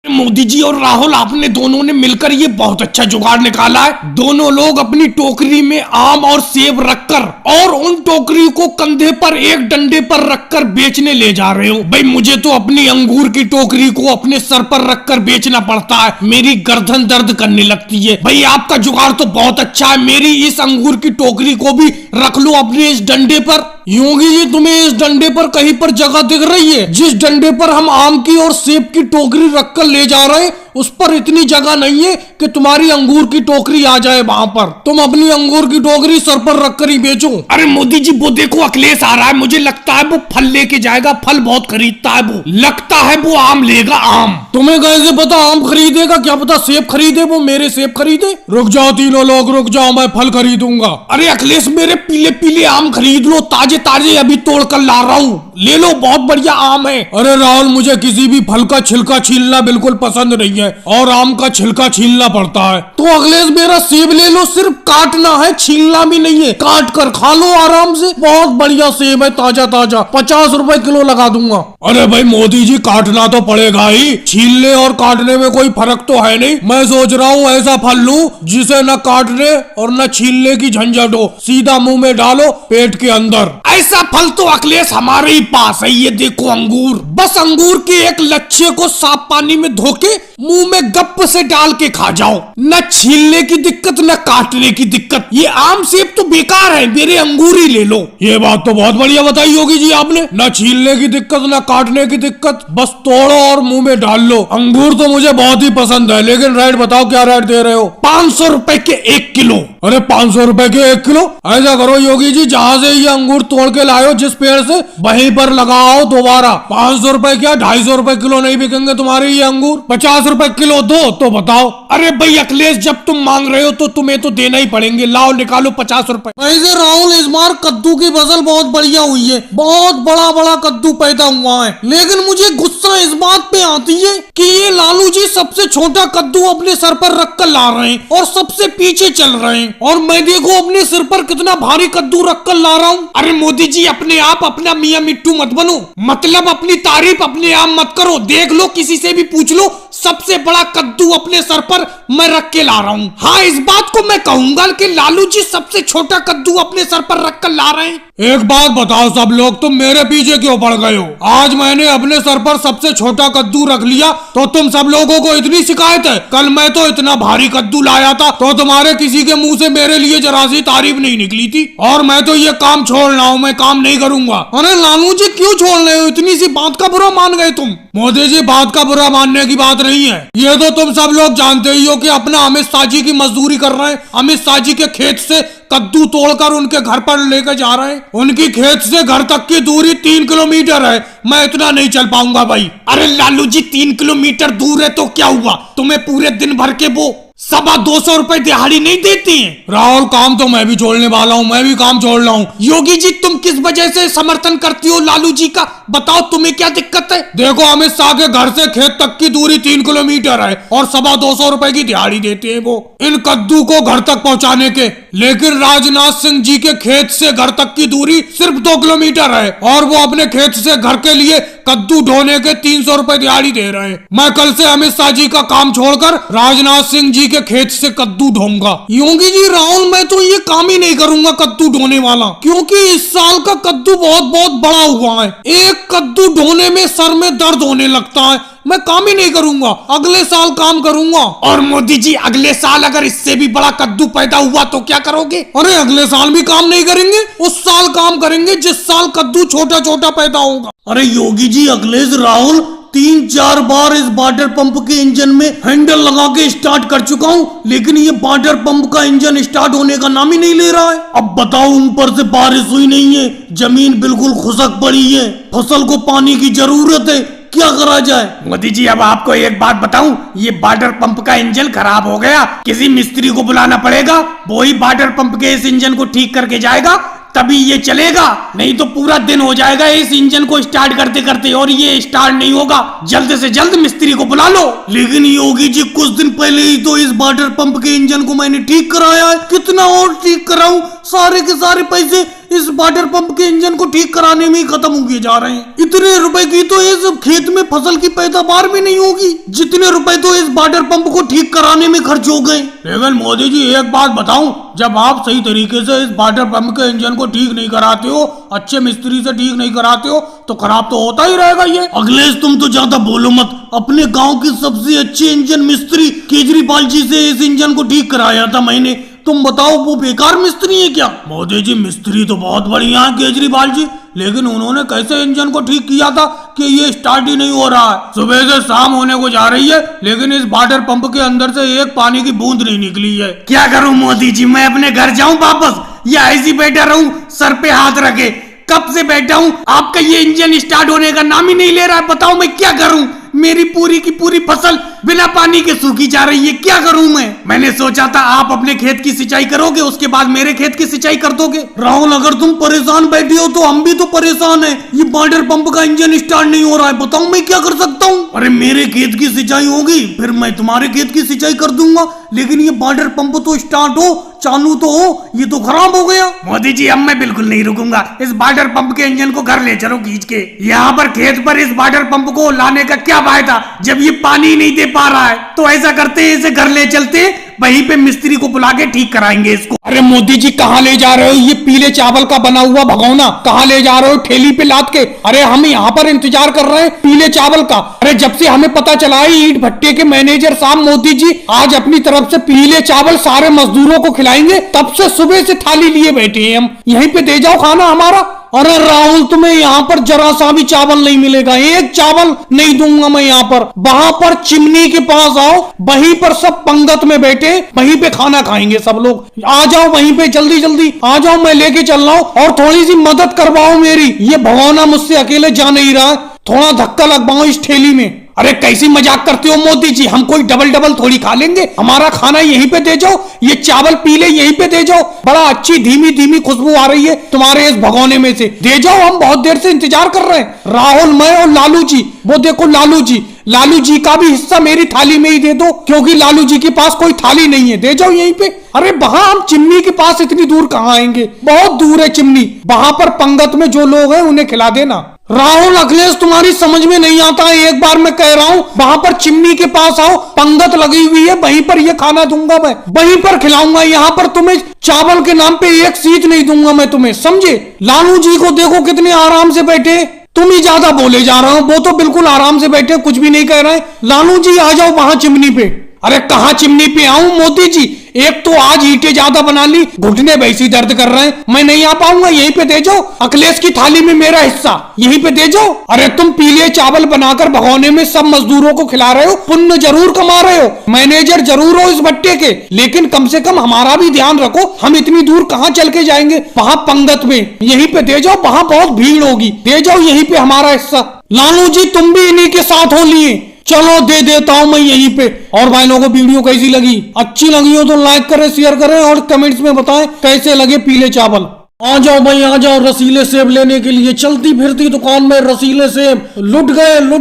मोदी जी और राहुल, आपने दोनों ने मिलकर ये बहुत अच्छा जुगाड़ निकाला है। दोनों लोग अपनी टोकरी में आम और सेब रखकर और उन टोकरी को कंधे पर एक डंडे पर रखकर बेचने ले जा रहे हो। भाई मुझे तो अपनी अंगूर की टोकरी को अपने सर पर रखकर बेचना पड़ता है, मेरी गर्दन दर्द करने लगती है। भाई आपका जुगाड़ तो बहुत अच्छा है, मेरी इस अंगूर की टोकरी को भी रख लो अपने इस डंडे पर। योगी जी, तुम्हें इस डंडे पर कहीं पर जगह दिख रही है? जिस डंडे पर हम आम की और सेब की टोकरी रखकर ले जा रहे हैं उस पर इतनी जगह नहीं है कि तुम्हारी अंगूर की टोकरी आ जाए वहां पर। तुम अपनी अंगूर की टोकरी सर पर रखकर ही बेचो। अरे मोदी जी, वो देखो अखिलेश आ रहा है, मुझे लगता है वो फल लेके जाएगा। फल बहुत खरीदता है वो, लगता है वो आम लेगा। आम तुम्हें कैसे पता आम खरीदेगा? क्या पता सेब खरीदे, वो मेरे सेब खरीदे। रुक जाओ तीनों लोग, रुक जाओ, मैं फल खरीदूंगा। अरे अखिलेश, मेरे पीले पीले आम खरीद लो, ताजे ताजे अभी तोड़ कर ला रहा हूँ, ले लो, बहुत बढ़िया आम है। अरे राहुल, मुझे किसी भी फल का छिलका छीलना बिल्कुल पसंद नहीं है और आम का छिलका छीलना पड़ता है। तो अखिलेश मेरा सेब ले लो, सिर्फ काटना है, छीलना भी नहीं है, काट कर खा लो आराम से। बहुत बढ़िया सेब है, ताजा ताजा, 50 रुपए किलो लगा दूंगा। अरे भाई मोदी जी, काटना तो पड़ेगा ही, छीलने और काटने में कोई फर्क तो है नहीं। मैं सोच रहा हूँ ऐसा फल लूं जिसे न काटने और न छीलने की झंझट हो, सीधा मुंह में डालो पेट के अंदर। ऐसा फल तो अखिलेश हमारे ही पास है, ये देखो अंगूर। बस अंगूर के एक लच्छे को साफ पानी में धो के मुंह में गप से डाल के खा जाओ, न छीलने की दिक्कत न काटने की दिक्कत। ये आम सेब तो बेकार है, मेरे अंगूर ही ले लो। ये बात तो बहुत बढ़िया बताई होगी जी आपने, न छीलने की दिक्कत न काटने की दिक्कत, बस तोड़ो और मुंह में डाल लो। अंगूर तो मुझे बहुत ही पसंद है, लेकिन रेट बताओ, क्या रेट दे रहे हो? 500 रुपए के 1 किलो। अरे 500 रुपए के 1 किलो? ऐसा करो योगी जी, जहाँ से ये अंगूर तोड़ के लाए हो जिस पेड़ से, वहीं पर लगाओ दोबारा। 500 रुपए क्या 250 रुपए किलो नहीं बिकेंगे तुम्हारे ये अंगूर? 50 रुपए किलो दो तो बताओ। अरे भाई अखिलेश, जब तुम मांग रहे हो तो तुम्हें तो देना ही पड़ेंगे, लाओ निकालो 50 रुपए। ऐसे राहुल, इस बार कद्दू की फसल बहुत बढ़िया हुई है, बहुत बड़ा बड़ा कद्दू पैदा हुआ है। लेकिन मुझे गुस्सा इस बात पे आती है कि ये लालू जी सबसे छोटा कद्दू अपने सर पर रख कर ला रहे हैं और सबसे पीछे चल रहे हैं, और मैं देखो अपने सिर पर कितना भारी कद्दू रख कर ला रहा हूँ। अरे मोदी जी, अपने आप अपना मियाँ मिट्टू मत बनो, मतलब अपनी तारीफ अपने आप मत करो। देख लो, किसी से भी पूछ लो, सबसे बड़ा कद्दू अपने सर पर मैं रख के ला रहा हूँ। हाँ, इस बात को मैं कहूंगा कि लालू जी सबसे छोटा कद्दू अपने सर पर रख कर ला रहे हैं। एक बात बताओ सब लोग, तुम मेरे पीछे क्यों पड़ गए हो? आज मैंने अपने सर पर सबसे छोटा कद्दू रख लिया तो तुम सब लोगों को इतनी शिकायत है? कल मैं तो इतना भारी कद्दू लाया था तो तुम्हारे किसी के मुंह से मेरे लिए जरा सी तारीफ नहीं निकली थी, और मैं तो ये काम छोड़ रहा हूँ, मैं काम नहीं करूंगा। अरे लालू जी, क्यों छोड़ रहे हो? इतनी सी बात का बुरा मान गए तुम? मोदी जी, बात का बुरा मानने की बात नहीं है, ये तो तुम सब लोग जानते ही हो कि अपना अमित शाह जी की मजदूरी कर रहे हैं। अमित शाह जी के खेत से कद्दू तोड़कर उनके घर पर लेकर जा रहे हैं। उनकी खेत से घर तक की दूरी 3 किलोमीटर है, मैं इतना नहीं चल पाऊंगा भाई। अरे लालू जी, 3 किलोमीटर दूर है तो क्या हुआ? तुम्हें पूरे दिन भर के वो 250 रुपए दिहाड़ी नहीं देती हैं? राहुल, काम तो मैं भी छोड़ने वाला हूँ, मैं भी काम छोड़ रहा हूँ। योगी जी, तुम किस वजह से समर्थन करती हो लालू जी का? बताओ, तुम्हें क्या दिक्कत है? देखो, अमित शाह के घर से खेत तक की दूरी 3 किलोमीटर है और 250 रुपए की दिहाड़ी देते हैं वो इन कद्दू को घर तक पहुँचाने के। लेकिन राजनाथ सिंह जी के खेत से घर तक की दूरी सिर्फ 2 किलोमीटर है और वो अपने खेत से घर के लिए कद्दू ढोने के 300 रुपए दिहाड़ी दे रहे हैं। मैं कल से अमित शाह जी का काम छोड़कर राजनाथ सिंह जी के खेत से कद्दू ढोऊंगा। योगी जी, राहुल, मैं तो ये काम ही नहीं करूंगा कद्दू ढोने वाला, क्योंकि इस साल का कद्दू बहुत बहुत बड़ा हुआ है। एक कद्दू ढोने में सर में दर्द होने लगता है, मैं काम ही नहीं करूंगा, अगले साल काम करूंगा। और मोदी जी, अगले साल अगर इससे भी बड़ा कद्दू पैदा हुआ तो क्या करोगे? अरे अगले साल भी काम नहीं करेंगे, उस साल काम करेंगे जिस साल कद्दू छोटा छोटा पैदा होगा। अरे योगी जी, अखिलेश, राहुल, 3-4 बार इस वाटर पंप के इंजन में हैंडल लगा के स्टार्ट कर चुका हूँ, लेकिन ये वाटर पंप का इंजन स्टार्ट होने का नाम ही नहीं ले रहा है। अब बताओ, ऊपर से बारिश हुई नहीं है, जमीन बिल्कुल खुशक पड़ी है, फसल को पानी की जरूरत है, क्या करा जाए? मोदी जी, अब आपको एक बात बताऊं, ये वाटर पंप का इंजन खराब हो गया, किसी मिस्त्री को बुलाना पड़ेगा, वो ही वाटर पंप के इस इंजन को ठीक करके जाएगा, तभी ये चलेगा, नहीं तो पूरा दिन हो जाएगा इस इंजन को स्टार्ट करते करते और ये स्टार्ट नहीं होगा। जल्द से जल्द मिस्त्री को बुला लो। लेकिन योगी जी, कुछ दिन पहले ही तो इस वाटर पंप के इंजन को मैंने ठीक कराया है, कितना और ठीक कराऊं? सारे के सारे पैसे इस वाटर पंप के इंजन को ठीक कराने में ही खत्म हुए जा रहे हैं। इतने रुपए की तो इस खेत में फसल की पैदावार भी नहीं होगी जितने रुपए तो इस वाटर पंप को ठीक कराने में खर्च हो गए। लेकिन मोदी जी एक बात बताऊं, जब आप सही तरीके से इस वाटर पंप के इंजन को ठीक नहीं कराते हो, अच्छे मिस्त्री से ठीक नहीं कराते हो, तो खराब तो होता ही रहेगा ये। अखिलेश तुम तो ज्यादा बोलो मत। अपने गांव की सबसे अच्छे इंजन मिस्त्री केजरीवाल जी से इस इंजन को ठीक कराया था मैंने। तुम बताओ वो बेकार मिस्त्री है क्या? मोदी जी मिस्त्री तो बहुत बढ़िया है केजरीवाल जी, लेकिन उन्होंने कैसे इंजन को ठीक किया था कि ये स्टार्ट ही नहीं हो रहा है। सुबह से शाम होने को जा रही है लेकिन इस वाटर पंप के अंदर से एक पानी की बूंद नहीं निकली है। क्या करूं मोदी जी, मैं अपने घर जाऊं वापस या ऐसी बैठा रहूं सर पे हाथ रखे? कब से बैठा हूं, आपका ये इंजन स्टार्ट होने का नाम ही नहीं ले रहा है। बताओ मैं क्या करूं? मेरी पूरी की पूरी फसल बिना पानी के सूखी जा रही है, क्या करूं मैं? मैंने सोचा था आप अपने खेत की सिंचाई करोगे, उसके बाद मेरे खेत की सिंचाई कर दोगे। राहुल अगर तुम परेशान बैठे हो तो हम भी तो परेशान हैं। ये वाटर पंप का इंजन स्टार्ट नहीं हो रहा है, बताओ मैं क्या कर सकता हूँ? अरे मेरे खेत की सिंचाई होगी फिर मैं तुम्हारे खेत की सिंचाई कर दूंगा, लेकिन ये वाटर पंप तो स्टार्ट हो, चालू तो हो, ये तो खराब हो गया। मोदी जी अब मैं बिल्कुल नहीं रुकूंगा, इस वाटर पंप के इंजन को घर ले चलो खींच के। यहाँ पर खेत पर इस वाटर पंप को लाने का क्या फायदा जब ये पानी नहीं दे पा रहा है? तो ऐसा करते हैं इसे घर ले चलते, वहीं पे मिस्त्री को बुला के ठीक कराएंगे इसको। अरे मोदी जी कहाँ ले जा रहे हो? ये पीले चावल का बना हुआ भगोना कहाँ ले जा रहे हो ठेली पे लाद के? अरे हम यहाँ पर इंतजार कर रहे हैं पीले चावल का। अरे जब से हमें पता चला है ईंट भट्टे के मैनेजर साहब मोदी जी आज अपनी तरफ से पीले चावल सारे मजदूरों को खिलाएंगे, तब से सुबह से थाली लिए बैठे हैं हम। यहीं पे दे जाओ खाना हमारा। अरे राहुल तुम्हें यहाँ पर जरा सा भी चावल नहीं मिलेगा, एक चावल नहीं दूंगा मैं यहाँ पर। वहां पर चिमनी के पास आओ, वहीं पर सब पंगत में बैठे वहीं पे खाना खाएंगे सब लोग। आ जाओ वहीं पे, जल्दी जल्दी आ जाओ, मैं लेके चल रहा हूँ। और थोड़ी सी मदद करवाओ मेरी, ये भगवाना मुझसे अकेले जा नहीं रहा है, थोड़ा धक्का लगवाओ इस ठेली में। अरे कैसी मजाक करते हो मोदी जी, हम कोई डबल डबल थोड़ी खा लेंगे, हमारा खाना यहीं पे दे जाओ, ये चावल पीले यहीं पे दे जाओ। बड़ा अच्छी धीमी धीमी खुशबू आ रही है तुम्हारे इस भगोने में से, दे जाओ, हम बहुत देर से इंतजार कर रहे हैं। राहुल, मैं और लालू जी, वो देखो लालू जी का भी हिस्सा मेरी थाली में ही दे दो, क्योंकि लालू जी के पास कोई थाली नहीं है, दे जाओ यहीं पे। अरे वहां हम चिमनी के पास इतनी दूर कहाँ आएंगे, बहुत दूर है चिमनी, वहां पर पंगत में जो लोग हैं उन्हें खिला देना। राहुल अखिलेश तुम्हारी समझ में नहीं आता है, एक बार मैं कह रहा हूँ वहां पर चिमनी के पास आओ, पंगत लगी हुई है, वहीं पर ये खाना दूंगा मैं, वहीं पर खिलाऊंगा। यहाँ पर तुम्हें चावल के नाम पे एक सीख नहीं दूंगा मैं तुम्हें, समझे? लालू जी को देखो कितने आराम से बैठे, तुम ही ज्यादा बोले जा रहे हो, वो तो बिल्कुल आराम से बैठे, कुछ भी नहीं कह रहे। लालू जी आ जाओ वहां चिमनी पे। अरे कहाँ चिमनी पे आऊं मोदी जी, एक तो आज ईंटें ज्यादा बना ली, घुटने वैसी दर्द कर रहे हैं, मैं नहीं आ पाऊंगा, यहीं पे दे जाओ। अखिलेश की थाली में मेरा हिस्सा यहीं पे दे जाओ। अरे तुम पीले चावल बनाकर भगोने में सब मजदूरों को खिला रहे हो, पुण्य जरूर कमा रहे हो, मैनेजर जरूर हो इस भट्टे के, लेकिन कम से कम हमारा भी ध्यान रखो, हम इतनी दूर कहाँ चल के जाएंगे? वहां पंगत में यहीं पे दे जाओ, वहां बहुत भीड़ होगी, दे जाओ यहीं पे हमारा हिस्सा। लालू जी तुम भी इन्हीं के साथ हो लिए, चलो दे देता हूं मैं यहीं पे। और भाई लोगों को वीडियो कैसी लगी? अच्छी लगी हो तो लाइक करें, शेयर करें और कमेंट्स में बताएं कैसे लगे पीले चावल। आ जाओ भाई आ जाओ रसीले सेब लेने के लिए, चलती फिरती दुकान में रसीले सेब लुट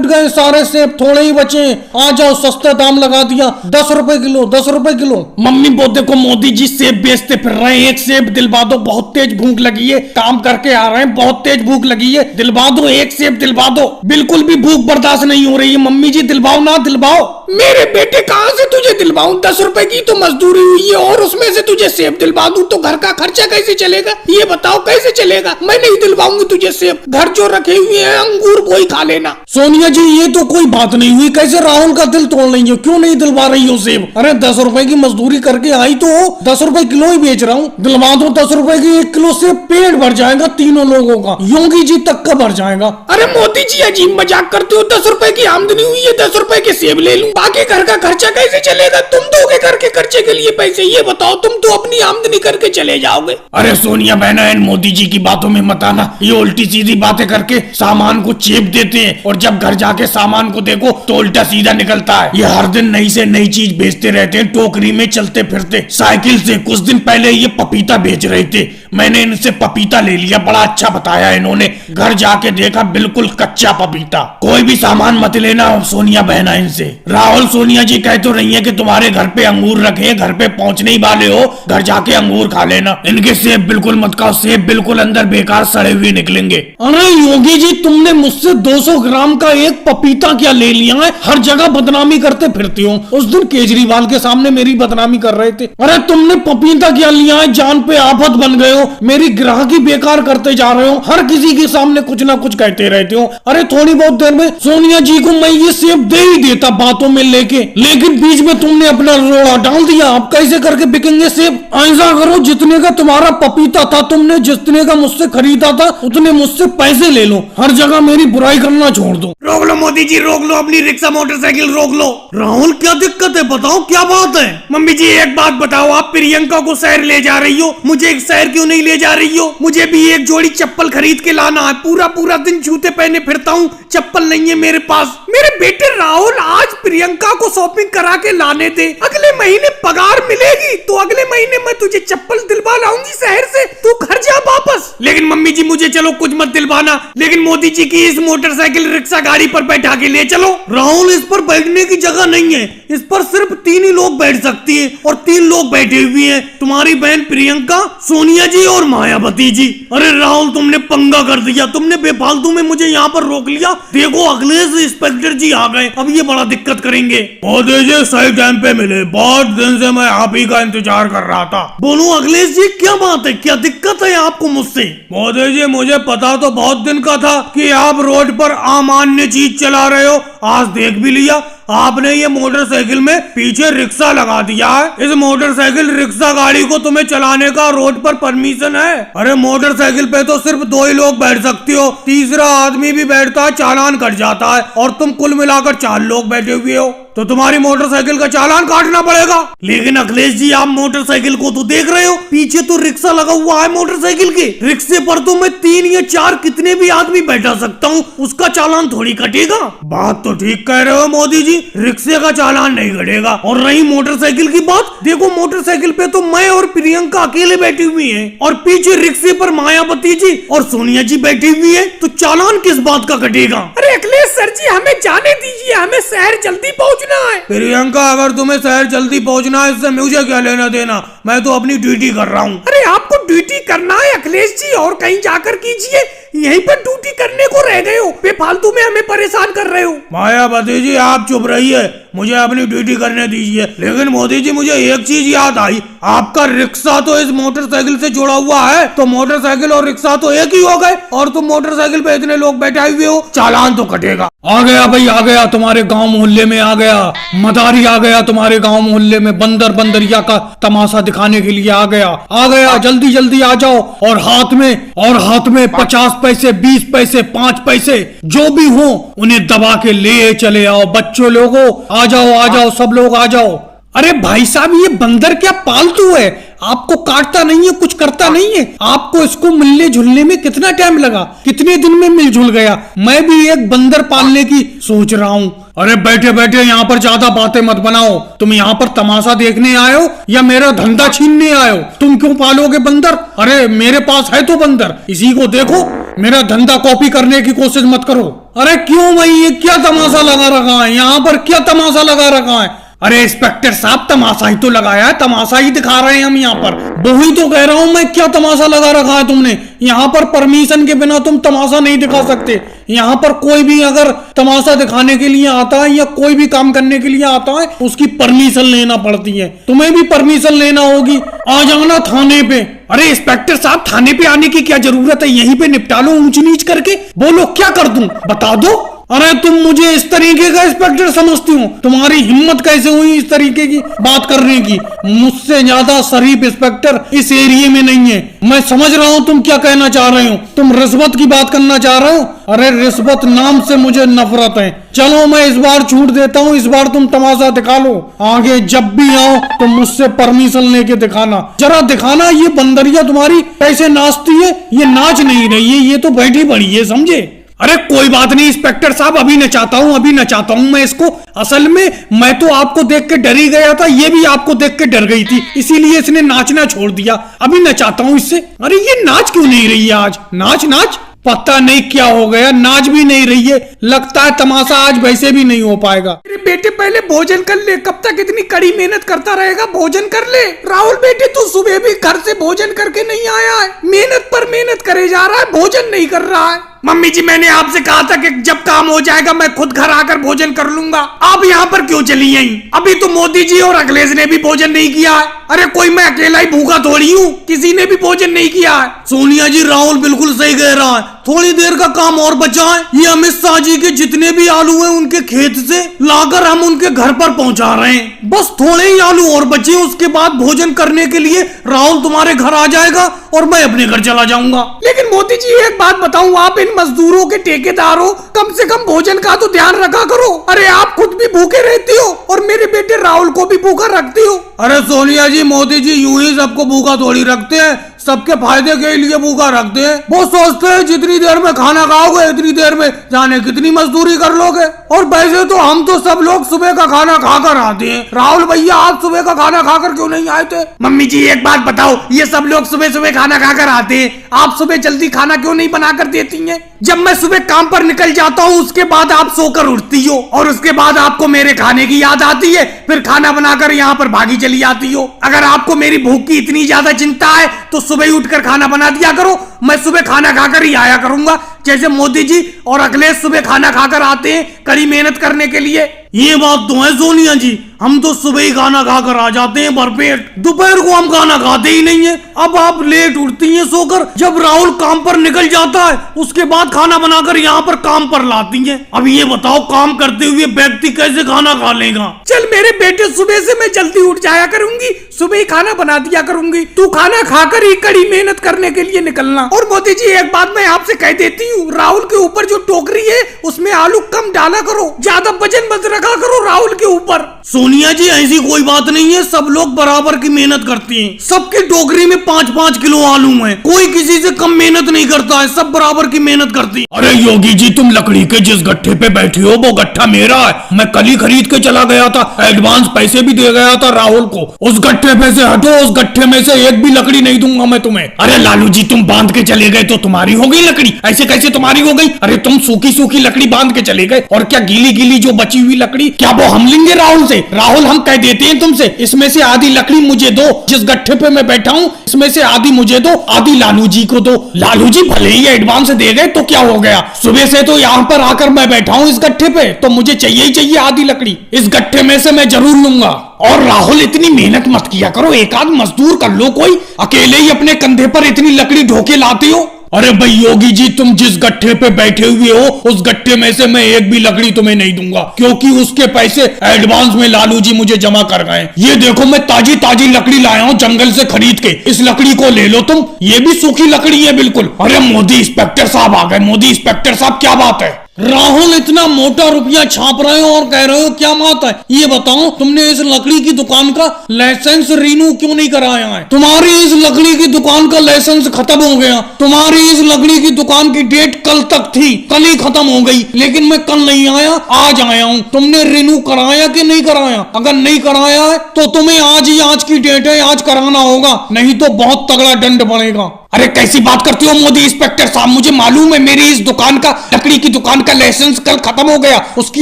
गए सारे सेब, थोड़े ही बचे। आ जाओ, सस्ता दाम लगा दिया, 10 रुपए किलो, 10 रुपए किलो। मम्मी वो देखो मोदी जी सेब बेचते फिर रहे हैं, एक सेब दिलवा दो, बहुत तेज भूख लगी है, काम करके आ रहे हैं, बहुत तेज भूख लगी है, दिलवा दो, एक सेब दिलवा दो। बिल्कुल भी भूख बर्दाश्त नहीं हो रही है मम्मी जी, दिलवाओ ना दिलवाओ। मेरे बेटे कहाँ से तुझे दिलवाऊं, 10 रुपए की तो मजदूरी हुई है और उसमें से तुझे सेब दिलवा दूं तो घर का खर्चा कैसे चलेगा? ये बताओ कैसे चलेगा? मैं नहीं दिलवाऊंगी तुझे सेब, घर जो रखे हुए हैं अंगूर वही खा लेना। सोनिया जी ये तो कोई बात नहीं हुई, कैसे राहुल का दिल तोड़ रही हो, क्यों नहीं दिलवा रही हो सेब? अरे 10 रुपए की मजदूरी करके आई तो 10 रुपए किलो ही बेच रहा हूँ, दिलवा दो 10 रुपए की 1 किलो सेब, पेट भर जाएगा तीनों लोगों का, योगी जी तक का भर जाएगा। अरे मोदी जी अजीब मजाक करते हो, 10 रुपए की आमदनी हुई है, 10 रुपए के सेब ले लूं, बाकी घर का खर्चा कैसे चलेगा? तुम दोगे घर के खर्चे के लिए पैसे, ये बताओ, तुम तो अपनी आमदनी करके चले जाओगे। अरे सोनिया बहना इन मोदी जी की बातों में मत आना, ये उल्टी सीधी बातें करके सामान को चेप देते हैं और जब घर जाके सामान को देखो तो उल्टा सीधा निकलता है। ये हर दिन नई से नई चीज बेचते रहते हैं, टोकरी में चलते फिरते साइकिल से। कुछ दिन पहले ये पपीता बेच रहे थे, मैंने इनसे पपीता ले लिया, बड़ा अच्छा बताया इन्होंने, घर जाके देखा बिल्कुल कच्चा पपीता। कोई भी सामान मत लेना सोनिया बहना इनसे। राहुल, सोनिया जी कह तो रही है कि तुम्हारे घर पे अंगूर रखे, घर पे पहुंचने ही वाले हो, घर जाके अंगूर खा लेना। इनके सेब बिल्कुल मत खाओ, सेब बिल्कुल अंदर बेकार सड़े हुए निकलेंगे। अरे योगी जी, तुमने मुझसे 200 ग्राम का एक पपीता क्या ले लिया है? हर जगह बदनामी करते फिरती हो। उस दिन केजरीवाल के सामने मेरी बदनामी कर रहे थे। अरे तुमने पपीता क्या लिया है? जान पे आफत बन गए हो, मेरी ग्राहकी बेकार करते जा रहे हो, हर किसी के सामने कुछ ना कुछ कहते रहते हो। अरे थोड़ी बहुत देर में सोनिया जी को मैं ये सेब दे ही देता बातों में लेके, लेकिन बीच में तुमने अपना रोड़ा डाल दिया। अब कैसे करके बिकेंगे सेब? ऐसा करो, जितने का तुम्हारा पपीता था, तुमने जितने का मुझसे खरीदा था, उतने मुझसे पैसे ले लो। हर जगह मेरी बुराई करना छोड़ दो। रोक लो मोदी जी, रोक लो अपनी रिक्शा मोटरसाइकिल रोक लो। राहुल, क्या दिक्कत है? बताओ क्या बात है। मम्मी जी एक बात बताओ, आप प्रियंका को शहर ले जा रही हो, मुझे एक शहर क्यों नहीं ले जा रही हो? मुझे भी एक जोड़ी चप्पल खरीद के लाना है। पूरा पूरा दिन जूते पहने फिरता हूँ, चप्पल नहीं है मेरे पास। मेरे बेटे राहुल, आज प्रियंका को शॉपिंग करा के लाने दे। अगले महीने पगार मिलेगी तो अगले महीने मैं तुझे चप्पल दिलवा लाऊंगी शहर से, तू घर जा वापस। लेकिन मम्मी जी मुझे चलो कुछ मत दिलवाना, लेकिन मोदी जी की इस मोटरसाइकिल रिक्शा गाड़ी पर बैठा के ले चलो। राहुल, इस पर बैठने की जगह नहीं है, इस पर सिर्फ 3 ही लोग बैठ सकती है और 3 लोग बैठे हुए हैं, तुम्हारी बहन प्रियंका, सोनिया जी और मायावती जी। अरे राहुल, तुमने पंगा कर दिया, तुमने बेफालतू में मुझे यहाँ पर रोक लिया। देखो अखिलेश इंस्पेक्टर जी आ गए, अब ये बड़ा दिक्कत करेंगे। मोदी जी सही टाइम पे मिले, बहुत दिन से मैं आप ही का इंतजार कर रहा था। बोलो अखिलेश जी, क्या बात है, क्या दिक्कत है आपको मुझसे? मोदी जी मुझे पता तो बहुत दिन का था कि आप रोड पर अमान्य चीज चला रहे हो, आज देख भी लिया। आपने ये मोटरसाइकिल में पीछे रिक्शा लगा दिया है। इस मोटरसाइकिल रिक्शा गाड़ी को तुम्हें चलाने का रोड पर परमिशन है? अरे मोटरसाइकिल पे तो सिर्फ 2 ही लोग बैठ सकते हो, तीसरा आदमी भी बैठता है चालान कट जाता है, और तुम कुल मिलाकर 4 लोग बैठे हुए हो, तो तुम्हारी मोटरसाइकिल का चालान काटना पड़ेगा। लेकिन अखिलेश जी, आप मोटरसाइकिल को तो देख रहे हो, पीछे तो रिक्शा लगा हुआ है मोटरसाइकिल के। रिक्शे पर तो मैं 3 या 4 कितने भी आदमी बैठा सकता हूँ, उसका चालान थोड़ी कटेगा। बात तो ठीक कह रहे हो मोदी जी, रिक्शे का चालान नहीं कटेगा। और रही मोटरसाइकिल की बात, देखो मोटरसाइकिल पे तो मैं और प्रियंका अकेले बैठी हुई हैं, और पीछे रिक्शे पर मायावती जी और सोनिया जी बैठी हुई है, तो चालान किस बात का कटेगा? अरे अखिलेश सर जी, हमें जाने दीजिए, हमें शहर जल्दी पहुँचना है। प्रियंका, अगर तुम्हें शहर जल्दी पहुँचना है, इससे मुझे क्या लेना देना, मैं तो अपनी ड्यूटी कर रहा हूँ। अरे आपको ड्यूटी करना है अखिलेश जी, और कहीं जाकर कीजिए, यहीं पर ड्यूटी करने को रह गए हो, बेफालतू में हमें परेशान कर रहे हो। मायावती जी आप चुप रहिए, मुझे अपनी ड्यूटी करने दीजिए। लेकिन मोदी जी मुझे एक चीज याद आई, आपका रिक्शा तो इस मोटरसाइकिल से जुड़ा हुआ है, तो मोटरसाइकिल और रिक्शा तो एक ही हो गए, और तुम मोटरसाइकिल पे इतने लोग बैठे हुए हो, चालान तो कटेगा। आ गया भाई, आ गया, तुम्हारे गांव मोहल्ले में आ गया, मदारी आ गया तुम्हारे गांव मोहल्ले में, बंदर बंदरिया का तमाशा दिखाने के लिए आ गया, जल्दी जल्दी आ जाओ। और हाथ में 50 पैसे, 20 पैसे, 5 पैसे जो भी हो उन्हें दबा के ले चले आओ। बच्चों लोगों आ जाओ, सब लोग आ जाओ। अरे भाई साहब, ये बंदर क्या पालतू है? आपको काटता नहीं है, कुछ करता नहीं है। आपको इसको मिलने जुलने में कितना टाइम लगा, कितने दिन में मिलजुल गया। मैं भी एक बंदर पालने की सोच रहा हूँ। अरे बैठे बैठे यहाँ पर ज्यादा बातें मत बनाओ। तुम यहाँ पर तमाशा देखने आए हो या मेरा धंधा छीनने आए हो? तुम क्यों पालोगे बंदर? अरे मेरे पास है तो बंदर, इसी को देखो। मेरा धंधा कॉपी करने की कोशिश मत करो। अरे क्यों भाई, ये क्या तमाशा लगा रखा है? यहाँ पर क्या तमाशा लगा रखा है? अरे इंस्पेक्टर साहब, तमाशा ही तो लगाया है, तमाशा ही दिखा रहे हैं हम यहाँ पर। वही तो कह रहा हूँ मैं, क्या तमाशा लगा रखा है तुमने? यहाँ पर परमिशन के बिना तुम तमाशा नहीं दिखा सकते। यहाँ पर कोई भी अगर तमाशा दिखाने के लिए आता है या कोई भी काम करने के लिए आता है, उसकी परमिशन लेना पड़ती है। तुम्हें भी परमिशन लेना होगी। आ जाना थाने पे। अरे इंस्पेक्टर साहब, थाने पे आने की क्या जरूरत है? यहीं पे निपटा लो ऊंच नीच करके। बोलो क्या कर दूं, बता दो। अरे तुम मुझे इस तरीके का इंस्पेक्टर समझती हो? तुम्हारी हिम्मत कैसे हुई इस तरीके की बात करने की? मुझसे ज्यादा शरीफ इंस्पेक्टर इस एरिया में नहीं है। मैं समझ रहा हूँ तुम क्या कहना चाह रहे हो। तुम रिश्वत की बात करना चाह रहे हो? अरे रिश्वत नाम से मुझे नफरत है। चलो मैं इस बार छूट देता हूँ, इस बार तुम तमाशा दिखा लो। आगे जब भी आओ तो मुझसे परमिशन लेके दिखाना, जरा दिखाना। ये बंदरिया तुम्हारी कैसे नाचती है, ये नाच नहीं रही है, ये तो बैठी पड़ी है, समझे? अरे कोई बात नहीं इंस्पेक्टर साहब, अभी नचाता हूँ मैं इसको। असल में मैं तो आपको देख के डर ही गया था, ये भी आपको देख के डर गई थी, इसीलिए इसने नाचना छोड़ दिया। अभी नचाता हूँ इससे। अरे ये नाच क्यों नहीं रही है आज? नाच नाच पता नहीं क्या हो गया, नाच भी नहीं रही है। लगता है तमाशा आज वैसे भी नहीं हो पाएगा। मेरे बेटे पहले भोजन कर ले, कब तक इतनी कड़ी मेहनत करता रहेगा? भोजन कर ले। राहुल बेटे तू सुबह भी घर से भोजन करके नहीं आया है, मेहनत पर मेहनत करे जा रहा है, भोजन नहीं कर रहा है। मम्मी जी मैंने आपसे कहा था कि जब काम हो जाएगा मैं खुद घर आकर भोजन कर लूंगा। आप यहाँ पर क्यों चली आई? अभी तो मोदी जी और अखिलेश ने भी भोजन नहीं किया है। अरे कोई मैं अकेला ही भूखा थोड़ी हूँ, किसी ने भी भोजन नहीं किया है। सोनिया जी राहुल बिल्कुल सही कह रहा है, थोड़ी देर का काम और बचा है। ये अमित शाह जी के जितने भी आलू हैं उनके खेत से लाकर हम उनके घर पर पहुंचा रहे हैं। बस थोड़े ही आलू और बचे, उसके बाद भोजन करने के लिए राहुल तुम्हारे घर आ जाएगा और मैं अपने घर चला जाऊंगा। लेकिन मोदी जी एक बात बताऊं, आप इन मजदूरों के ठेकेदार हो, कम से कम भोजन का तो ध्यान रखा करो। अरे आप खुद भी भूखे रहती हो और मेरे बेटे राहुल को भी भूखा रखती हो। अरे सोनिया जी मोदी जी यूं ही सबको भूखा थोड़ी रखते हैं, सबके फायदे के लिए भूखा रखते हैं। वो सोचते हैं जितनी देर में खाना खाओगे इतनी देर में जाने कितनी मजदूरी कर लोगे। और वैसे तो हम तो सब लोग सुबह का खाना खाकर आते हैं। राहुल भैया आप सुबह का खाना खाकर क्यों नहीं आए थे? मम्मी जी एक बात बताओ, ये सब लोग सुबह सुबह खाना खाकर आते हैं, आप सुबह जल्दी खाना क्यों नहीं बनाकर देती हैं? जब मैं सुबह काम पर निकल जाता हूँ उसके बाद आप सोकर उठती हो और उसके बाद आपको मेरे खाने की याद आती है, फिर खाना बनाकर यहाँ पर भागी चली जाती हो। अगर आपको मेरी भूख की इतनी ज्यादा चिंता है तो सुबह ही उठकर खाना बना दिया करो, मैं सुबह खाना खाकर ही आया करूंगा, जैसे मोदी जी और अखिलेश सुबह खाना खाकर आते हैं कड़ी मेहनत करने के लिए। ये बात तो है सोनिया जी, हम तो सुबह ही खाना खाकर आ जाते हैं भरपेट, दोपहर को हम खाना खाते ही नहीं है। अब आप लेट उठती हैं सोकर, जब राहुल काम पर निकल जाता है उसके बाद खाना बनाकर यहाँ पर काम पर लाती हैं। अब ये बताओ काम करते हुए व्यक्ति कैसे खाना खा लेगा? चल मेरे बेटे सुबह से मैं जल्दी उठ जाया करूंगी, सुबह ही खाना बना दिया करूंगी, तू खाना खाकर ही कड़ी मेहनत करने के लिए निकलना। और मोदी जी एक बात मैं आपसे कह देती हूँ, राहुल के ऊपर जो टोकरी है उसमें आलू कम डाला करो, ज्यादा वजन मत रखा करो राहुल के ऊपर। सोनिया जी ऐसी कोई बात नहीं है, सब लोग बराबर की मेहनत करते हैं, सबकी टोकरी में 5-5 किलो आलू है, कोई किसी से कम मेहनत नहीं करता है, सब बराबर की मेहनत करती है। अरे योगी जी तुम लकड़ी के जिस गट्ठे पे बैठी हो वो गट्ठा मेरा है, मैं कल ही खरीद के चला गया था, एडवांस पैसे भी दे गया था राहुल को। उस गट्ठे पे से हटो, उस गट्ठे में से एक भी लकड़ी नहीं दूंगा मैं तुम्हें। अरे लालू जी तुम बांध के चले गए तो तुम्हारी हो गई लकड़ी, ऐसे कैसे तुम्हारी हो गई? अरे तुम सूखी सूखी लकड़ी बांध के चले गए और क्या गीली गीली जो बची हुई लकड़ी क्या वो हम लेंगे राहुल से? राहुल हम कह देते हैं तुमसे इसमें से आधी लकड़ी मुझे दो, जिस गट्ठे पे मैं बैठा हूँ इसमें से आधी मुझे दो, आधी लालू जी को दो। लालू जी भले ही एडवांस दे गए तो क्या हो गया, सुबह से तो यहाँ पर आकर मैं बैठा हूँ इस गट्ठे पे, तो मुझे चाहिए ही चाहिए आधी लकड़ी, इस गट्ठे में से मैं जरूर लूंगा। और राहुल इतनी मेहनत मत किया करो, एक आध मजदूर कर लो कोई, अकेले ही अपने कंधे पर इतनी लकड़ी ढोके लाते हो। अरे भाई योगी जी तुम जिस गट्ठे पे बैठे हुए हो उस गट्ठे में से मैं एक भी लकड़ी तुम्हें नहीं दूंगा, क्योंकि उसके पैसे एडवांस में लालू जी मुझे जमा कर गए। ये देखो मैं ताजी ताजी लकड़ी लाया हूँ जंगल से खरीद के, इस लकड़ी को ले लो तुम, ये भी सूखी लकड़ी है बिल्कुल। अरे मोदी इंस्पेक्टर साहब आ गए, मोदी इंस्पेक्टर साहब क्या बात है? राहुल इतना मोटा रुपया छाप रहे हो और कह रहे हो क्या बात है? ये बताओ तुमने इस लकड़ी की दुकान का लाइसेंस रिन्यू क्यों नहीं कराया है? तुम्हारी इस लकड़ी की दुकान का लाइसेंस खत्म हो गया, तुम्हारी इस लकड़ी की दुकान की डेट कल तक थी, कल ही खत्म हो गई, लेकिन मैं कल नहीं आया आज आया हूँ। तुमने रिन्यू कराया कि नहीं कराया? अगर नहीं कराया है तो तुम्हें आज ही, आज की डेट है, आज कराना होगा, नहीं तो बहुत तगड़ा दंड पड़ेगा। अरे कैसी बात करते हो मोदी इंस्पेक्टर साहब, मुझे मालूम है मेरी इस दुकान का, लकड़ी की दुकान का लाइसेंस कल खत्म हो गया, उसकी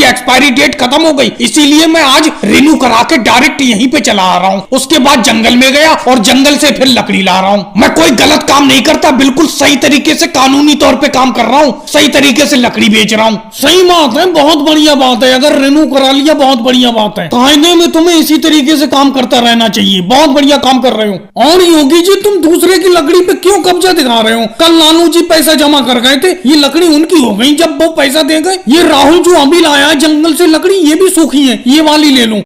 एक्सपायरी डेट खत्म हो गई, इसीलिए मैं आज रिन्यू करा के डायरेक्ट यहीं पे चला आ रहा हूँ। उसके बाद जंगल में गया और जंगल से फिर लकड़ी ला रहा हूँ। मैं कोई गलत काम नहीं करता, बिल्कुल सही तरीके से कानूनी तौर पे काम कर रहा हूँ, सही तरीके से लकड़ी बेच रहा हूँ। सही बात है, बहुत बढ़िया बात है, अगर रिन्यू करा लिया बहुत बढ़िया बात है। कायदे में तुम्हें इसी तरीके से काम करता रहना चाहिए, बहुत बढ़िया काम कर रहे हो। और योगी जी तुम दूसरे की लकड़ी पे क्यों कब्जा दिखा रहे हो? कल लालू जी पैसा जमा कर गए थे, ये लकड़ी उनकी हो गई जब वो पैसा दे गए। ये राहुल जो अभी लाया है जंगल से लकड़ी, ये भी सूखी है, ये वाली ले लूं।